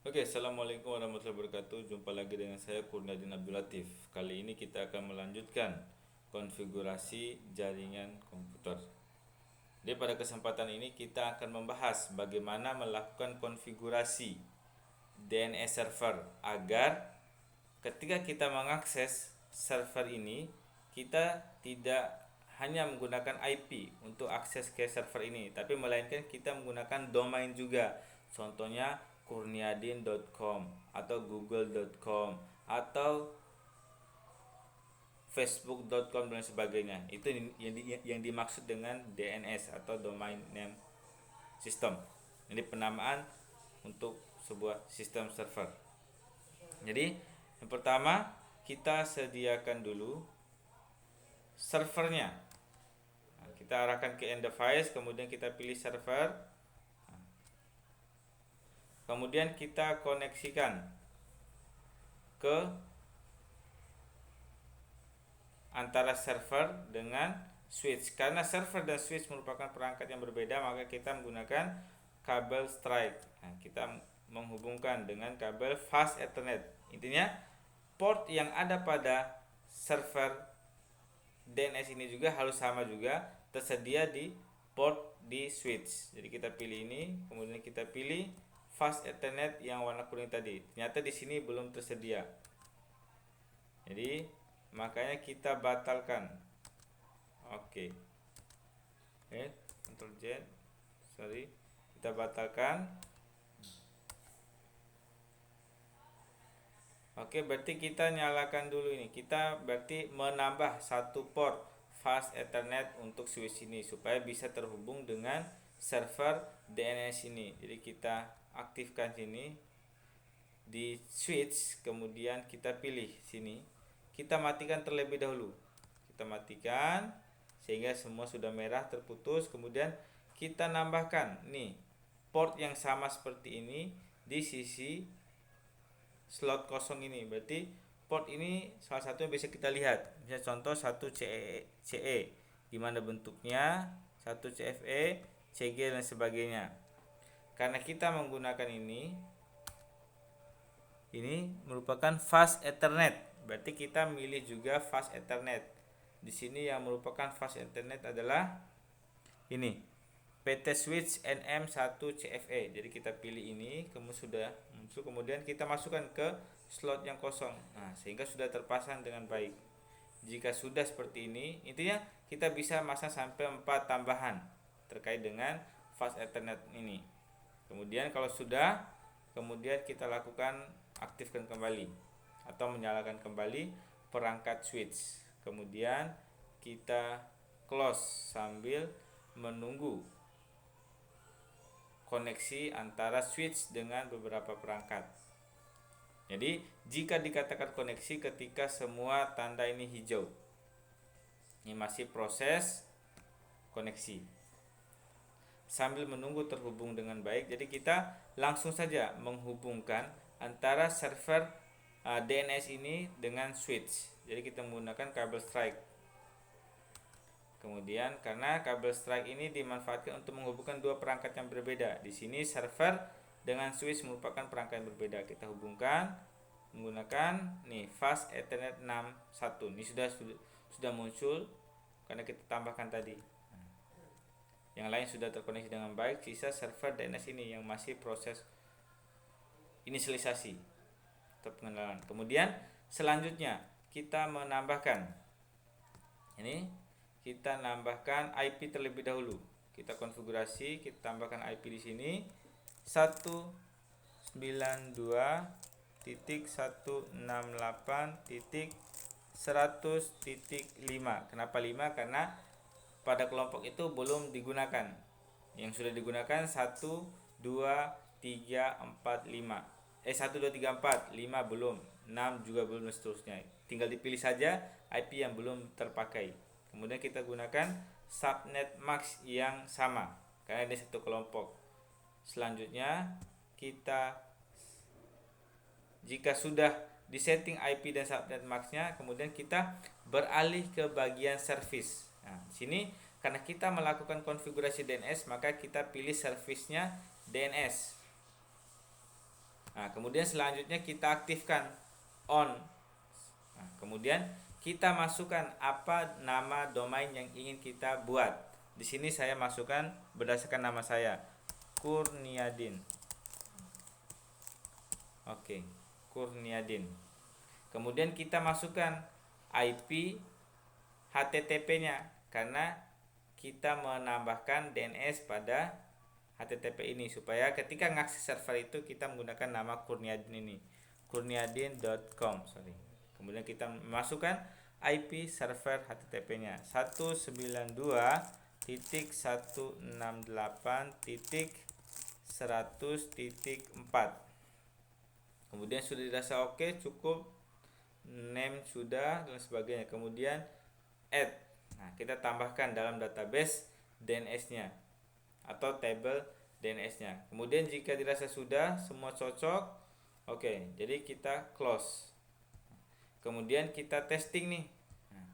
Oke, Assalamualaikum warahmatullahi wabarakatuh. Jumpa lagi dengan saya Kurniadin Abdul Latif. Kali ini kita akan melanjutkan konfigurasi jaringan komputer. Jadi pada kesempatan ini kita akan membahas bagaimana melakukan konfigurasi DNS server agar ketika kita mengakses server ini, kita tidak hanya menggunakan IP untuk akses ke server ini, tapi melainkan kita menggunakan domain juga. Contohnya kurniadin.com atau google.com atau facebook.com dan sebagainya. Itu yang dimaksud dengan DNS atau domain name system. Ini penamaan untuk sebuah sistem server. Jadi yang pertama, kita sediakan dulu servernya. Kita arahkan ke end device, kemudian kita pilih server. Kemudian kita koneksikan ke antara server dengan switch. Karena server dan switch merupakan perangkat yang berbeda, maka kita menggunakan kabel strike. Nah, kita menghubungkan dengan kabel fast ethernet. Intinya port yang ada pada server DNS ini juga harus sama juga tersedia di port di switch. Jadi kita pilih ini, kemudian kita pilih fast ethernet yang warna kuning tadi. Ternyata di sini belum tersedia. Jadi makanya kita batalkan. Oke. Ctrl Z. Kita batalkan. Oke, berarti kita nyalakan dulu ini. Kita berarti menambah satu port fast ethernet untuk switch ini supaya bisa terhubung dengan server DNS ini. Jadi kita aktifkan sini di switch, kemudian kita pilih sini. Kita matikan terlebih dahulu. Kita matikan sehingga semua sudah merah terputus. Kemudian kita nambahkan nih port yang sama seperti ini di sisi slot kosong ini. Berarti port ini salah satu yang bisa kita lihat. Misalnya contoh 1 CE, gimana bentuknya, 1 CFE, CG dan sebagainya. Karena kita menggunakan ini merupakan fast ethernet. Berarti kita milih juga fast ethernet. Di sini yang merupakan fast ethernet adalah ini, PT Switch NM1CFE. Jadi kita pilih ini, kemudian sudah muncul, kemudian kita masukkan ke slot yang kosong. Nah, sehingga sudah terpasang dengan baik. Jika sudah seperti ini, intinya kita bisa masang sampai 4 tambahan terkait dengan fast ethernet ini. Kemudian kalau sudah, kemudian kita lakukan aktifkan kembali atau menyalakan kembali perangkat switch. Kemudian kita close sambil menunggu koneksi antara switch dengan beberapa perangkat. Jadi jika dikatakan koneksi ketika semua tanda ini hijau, ini masih proses koneksi. Sambil menunggu terhubung dengan baik, jadi kita langsung saja menghubungkan antara server DNS ini dengan switch. Jadi kita menggunakan kabel strike. Kemudian karena kabel strike ini dimanfaatkan untuk menghubungkan dua perangkat yang berbeda. Di sini server dengan switch merupakan perangkat yang berbeda. Kita hubungkan menggunakan fast ethernet 61. Ini sudah muncul karena kita tambahkan tadi. Yang lain sudah terkoneksi dengan baik, sisa server DNS ini yang masih proses inisialisasi atau pengenalan. Kemudian selanjutnya kita menambahkan kita nambahkan IP terlebih dahulu. Kita konfigurasi, kita tambahkan IP di sini 192.168.100.5. Kenapa 5? Karena pada kelompok itu belum digunakan. Yang sudah digunakan 1, 2, 3, 4, 5. 1, 2, 3, 4, 5 belum, 6 juga belum, dan seterusnya. Tinggal dipilih saja IP yang belum terpakai. Kemudian kita gunakan subnet max yang sama karena ini satu kelompok. Selanjutnya jika sudah disetting IP dan subnet maxnya, kemudian kita beralih ke bagian service. Nah, sini karena kita melakukan konfigurasi DNS, maka kita pilih servicenya DNS. Nah, kemudian selanjutnya kita aktifkan on. Nah, kemudian kita masukkan apa nama domain yang ingin kita buat. Di sini saya masukkan berdasarkan nama saya, Kurniadin. Oke, Kurniadin. Kemudian kita masukkan IP HTTP-nya karena kita menambahkan DNS pada HTTP ini supaya ketika ngakses server itu kita menggunakan nama Kurniadin ini, kurniadin.com. Kemudian kita masukkan IP server HTTP-nya 192.168.100.4. Kemudian sudah dirasa oke, cukup name sudah dan sebagainya. Kemudian add. Nah, kita tambahkan dalam database DNS-nya atau table DNS-nya. Kemudian jika dirasa sudah semua cocok, oke, jadi kita close. Kemudian kita testing nih. Nah,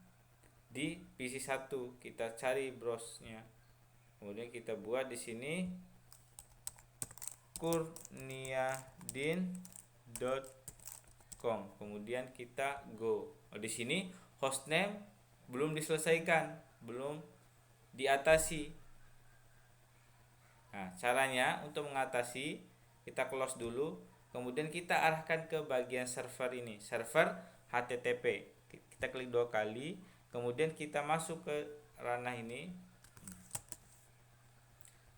di PC 1 kita cari browse-nya. Kemudian kita buat di sini kurniadin.com. Kemudian kita go. Di sini hostname belum diselesaikan, belum diatasi. Nah, caranya untuk mengatasi, kita close dulu, kemudian kita arahkan ke bagian server ini, server HTTP. Kita klik 2 kali, kemudian kita masuk ke ranah ini.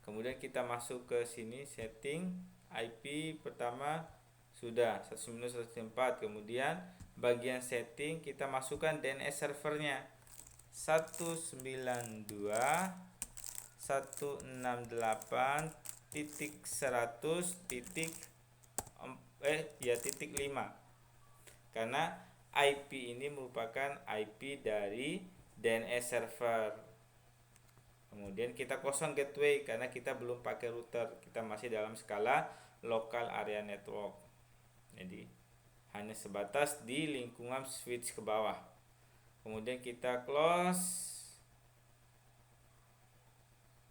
Kemudian kita masuk ke sini, setting IP pertama sudah 192.168. Kemudian bagian setting kita masukkan DNS servernya 192.168.100.5 karena IP ini merupakan IP dari DNS server. Kemudian kita kosong gateway karena kita belum pakai router, kita masih dalam skala local area network, jadi hanya sebatas di lingkungan switch ke bawah. Kemudian kita close.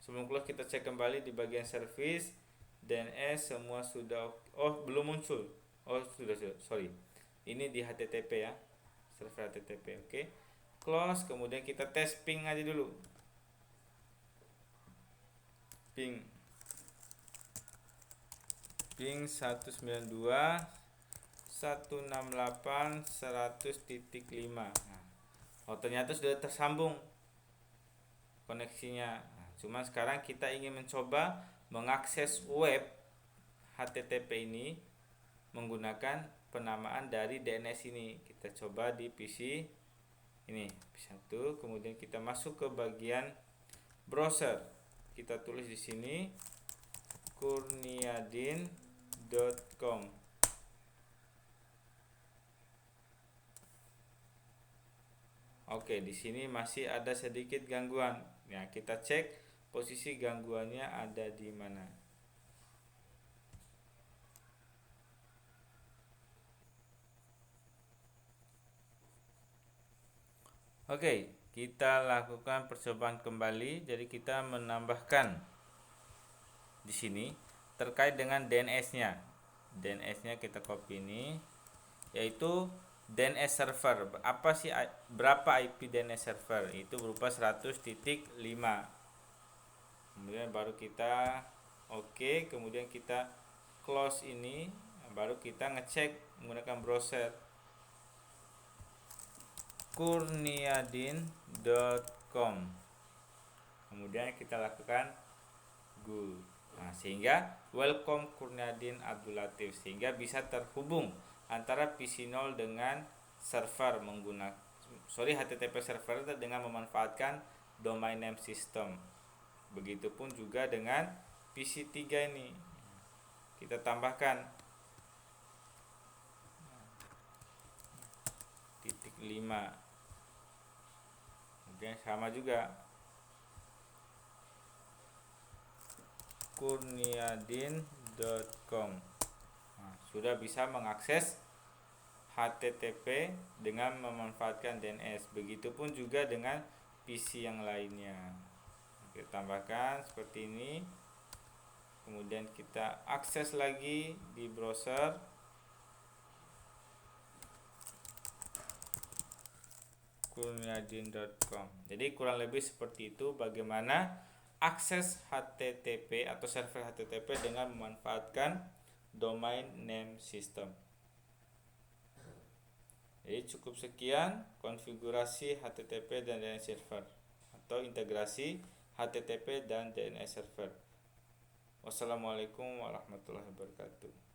Sebelum close kita cek kembali di bagian service DNS semua sudah. Oh, belum muncul. Oh, sudah. Sorry. Ini di HTTP ya. Server HTTP. Oke. Close, kemudian kita tes ping aja dulu. Ping 192.168.100.5. Oh, ternyata sudah tersambung koneksinya. Nah, cuma sekarang kita ingin mencoba mengakses web HTTP ini menggunakan penamaan dari DNS ini. Kita coba di PC ini, PC1. Kemudian kita masuk ke bagian browser. Kita tulis di sini kurniadin.com. Oke, di sini masih ada sedikit gangguan. Ya, kita cek posisi gangguannya ada di mana. Oke, kita lakukan percobaan kembali. Jadi kita menambahkan di sini terkait dengan DNS-nya. DNS-nya kita copy ini, yaitu DNS server. Apa sih, berapa IP DNS server? Itu berupa 100.5. Kemudian baru kita oke, kemudian kita close ini, baru kita ngecek menggunakan browser kurniadin.com. Kemudian kita lakukan go. Nah, sehingga welcome Kurniadin Abdul Latif, sehingga bisa terhubung antara PC0 dengan server menggunakan HTTP server dengan memanfaatkan domain name system. Begitupun juga dengan PC3 ini. Kita tambahkan .5. Kemudian sama juga kurniadin.com. Nah, sudah bisa mengakses HTTP dengan memanfaatkan DNS. Begitupun juga dengan PC yang lainnya. Kita tambahkan seperti ini. Kemudian kita akses lagi di browser kurniadin.com. Jadi kurang lebih seperti itu bagaimana akses HTTP atau server HTTP dengan memanfaatkan domain name system. Jadi cukup sekian konfigurasi HTTP dan DNS server atau integrasi HTTP dan DNS server. Wassalamualaikum warahmatullahi wabarakatuh.